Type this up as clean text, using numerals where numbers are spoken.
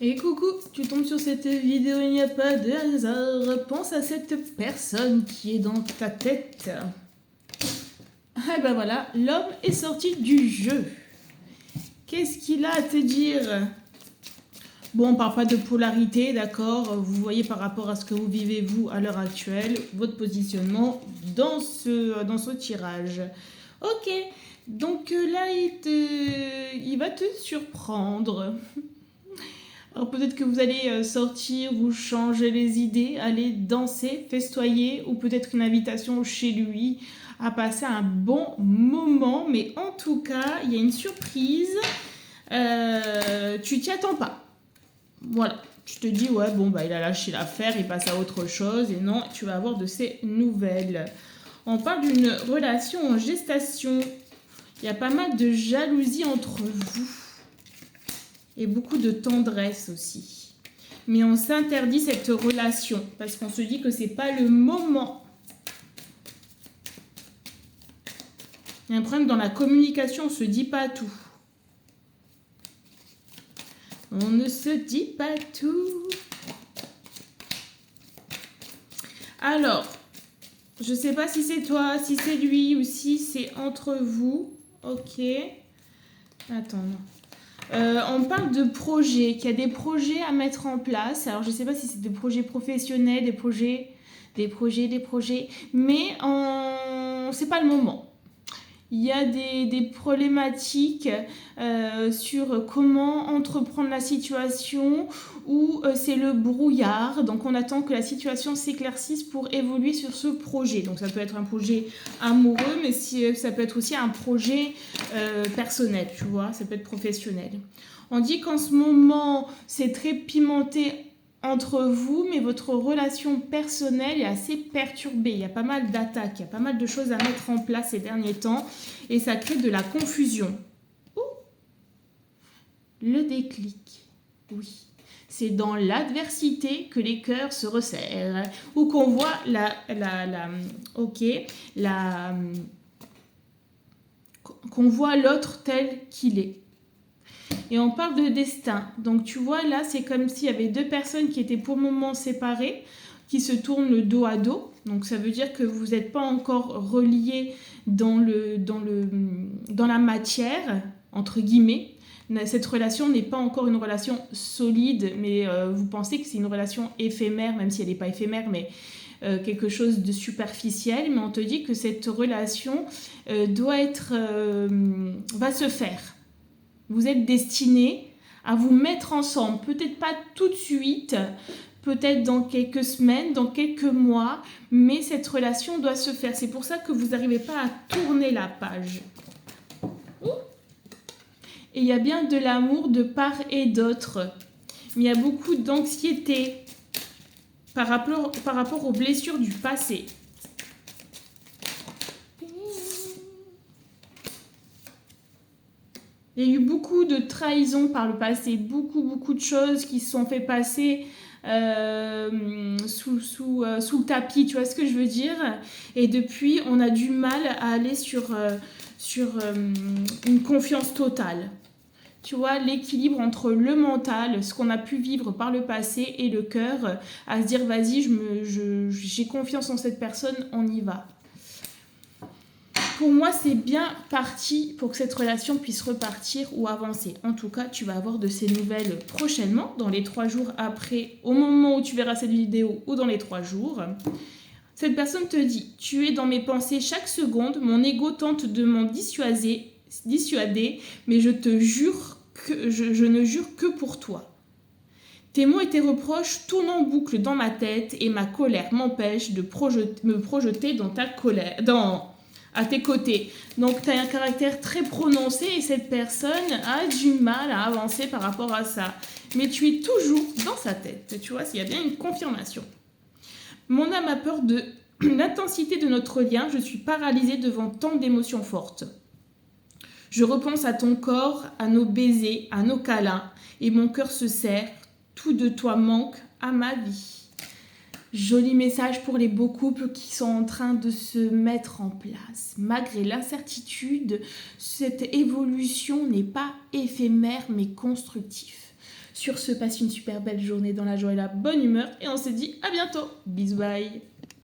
Et coucou, tu tombes sur cette vidéo, il n'y a pas de hasard. Pense à cette personne qui est dans ta tête. Ah ben voilà, l'homme est sorti du jeu. Qu'est-ce qu'il a à te dire? Bon, on parle pas de polarité, d'accord? Vous voyez par rapport à ce que vous vivez, vous, à l'heure actuelle, votre positionnement dans ce tirage. Ok, donc là, il va te surprendre. Alors peut-être que vous allez sortir, vous changer les idées, aller danser, festoyer, ou peut-être une invitation chez lui à passer un bon moment. Mais en tout cas, il y a une surprise. Tu t'y attends pas. Voilà. Tu te dis, ouais, bon, bah, il a lâché l'affaire, il passe à autre chose. Et non, tu vas avoir de ces nouvelles. On parle d'une relation en gestation. Il y a pas mal de jalousie entre vous. Et beaucoup de tendresse aussi. Mais on s'interdit cette relation parce qu'on se dit que c'est pas le moment. Il y a un problème dans la communication, on se dit pas tout. On ne se dit pas tout. Alors, je sais pas si c'est toi, si c'est lui ou si c'est entre vous. Ok. Attends, non. On parle de projets, qu'il y a des projets à mettre en place. Alors, je ne sais pas si c'est des projets professionnels, des projets, mais c'est pas le moment. Il y a des problématiques sur comment entreprendre la situation où c'est le brouillard. Donc, on attend que la situation s'éclaircisse pour évoluer sur ce projet. Donc, ça peut être un projet amoureux, mais ça peut être aussi un projet personnel, tu vois. Ça peut être professionnel. On dit qu'en ce moment, c'est très pimenté entre vous, mais votre relation personnelle est assez perturbée. Il y a pas mal d'attaques, il y a pas mal de choses à mettre en place ces derniers temps et ça crée de la confusion. Ouh. Le déclic, oui. C'est dans l'adversité que les cœurs se resserrent ou qu'on voit qu'on voit l'autre tel qu'il est. Et on parle de destin. Donc tu vois, là, c'est comme s'il y avait deux personnes qui étaient pour le moment séparées, qui se tournent le dos à dos. Donc ça veut dire que vous n'êtes pas encore reliés dans la matière, entre guillemets. Cette relation n'est pas encore une relation solide, mais vous pensez que c'est une relation éphémère, même si elle n'est pas éphémère, mais quelque chose de superficiel. Mais on te dit que cette relation va se faire. Vous êtes destinés à vous mettre ensemble, peut-être pas tout de suite, peut-être dans quelques semaines, dans quelques mois, mais cette relation doit se faire. C'est pour ça que vous n'arrivez pas à tourner la page. Et il y a bien de l'amour de part et d'autre. Mais il y a beaucoup d'anxiété par rapport aux blessures du passé. Il y a eu beaucoup de trahisons par le passé, beaucoup de choses qui se sont fait passer sous le tapis, tu vois ce que je veux dire? Et depuis, on a du mal à aller sur une confiance totale. Tu vois, l'équilibre entre le mental, ce qu'on a pu vivre par le passé, et le cœur, à se dire, vas-y, j'ai confiance en cette personne, on y va. Pour moi, c'est bien parti pour que cette relation puisse repartir ou avancer. En tout cas, tu vas avoir de ces nouvelles prochainement, dans les 3 jours après, au moment où tu verras cette vidéo ou dans les 3 jours. Cette personne te dit, tu es dans mes pensées chaque seconde, mon ego tente de m'en dissuader, mais je te jure que je ne jure que pour toi. Tes mots et tes reproches tournent en boucle dans ma tête et ma colère m'empêche de me projeter dans ta colère, à tes côtés. Donc, tu as un caractère très prononcé et cette personne a du mal à avancer par rapport à ça. Mais tu es toujours dans sa tête. Tu vois, il y a bien une confirmation. Mon âme a peur de l'intensité de notre lien. Je suis paralysée devant tant d'émotions fortes. Je repense à ton corps, à nos baisers, à nos câlins. Et mon cœur se serre. Tout de toi manque à ma vie. Joli message pour les beaux couples qui sont en train de se mettre en place. Malgré l'incertitude, cette évolution n'est pas éphémère mais constructive. Sur ce, passe une super belle journée dans la joie et la bonne humeur et on se dit à bientôt. Bisous, bye.